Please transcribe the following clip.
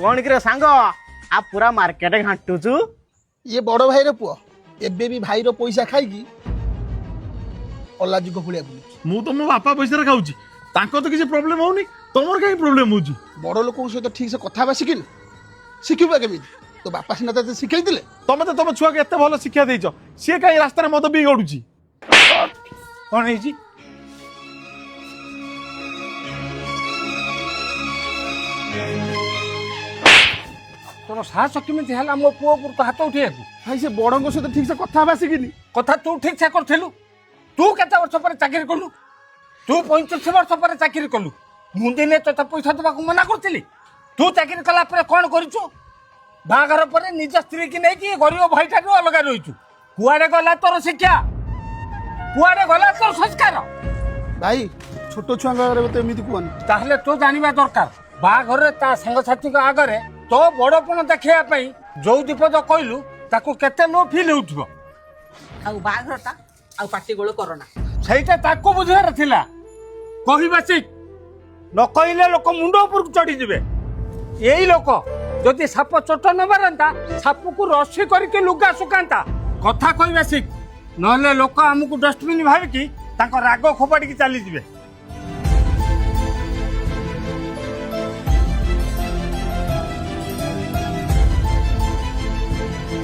कौन कि सांग आ पूरा मार्केट घाटुचु ये बड़ भाई रो पुओ एबे भी भाई रो पैसा खाई अल्लाजी को भलिया बुलुची मु तो मो बापा पैसा खाऊची तांको तो किसी प्रॉब्लम होनी तमर काई प्रॉब्लम होची बड़ लोक सहित ठीक से कथा बा शिखिल शिखिबा केमिति तो बापा सिना तते शिखै दिले तमे तो तम छुआ के एते भलो शिक्षा देइछ से काई रास्ता रे मद भी गडुची कोन हेची तोर साहस केमिति हला मो पुओ पर तो हाथ उठे भाई से बड़ों सहित ठीक से कथा बा शिखिनी कथा तू ठीक से करथिलु तू केते वर्ष पर चाकरी कलु तू 35 वर्ष पर चाकरी कलु मुंदिने तो पैसा दबा को मना करथिली तू चाकरी कला पर कोन करिछु बागर पर निज स्त्री की नहीं कि गरीब भाईटा को अलग रहिछु कुआडे गला तोर शिक्षा कुआडे गला तोर संस्कार भाई छोट छुआ तो एमती कहनी ताहले तू जानिबा दरकार बाघर ता संग साथी को आगरे तो बड़पण देखिया पई जो दीपद कहलु ताको केते लो फील उठबो आउ बाघरटा आउ पाटी गोळ करना ସେଇଟା ତାକୁ ବୁଝିବାର ଥିଲା କହିବା ଶିଖ ନ କହିଲେ ଲୋକ ମୁଣ୍ଡ ଉପରକୁ ଚଢି ଯିବେ ଏଇ ଲୋକ ଯଦି ସାପ ଚୋଟ ନ ମାରନ୍ତା ସାପକୁ ରସି କରିକି ଲୁଗା ଶୁକାନ୍ତା କଥା କହିବା ଶିଖ ନହେଲେ ଲୋକ ଆମକୁ ଡଷ୍ଟବିନ୍ ଭାବିକି ତାଙ୍କ ରାଗ ଖୋପାଡ଼ିକି ଚାଲିଯିବେ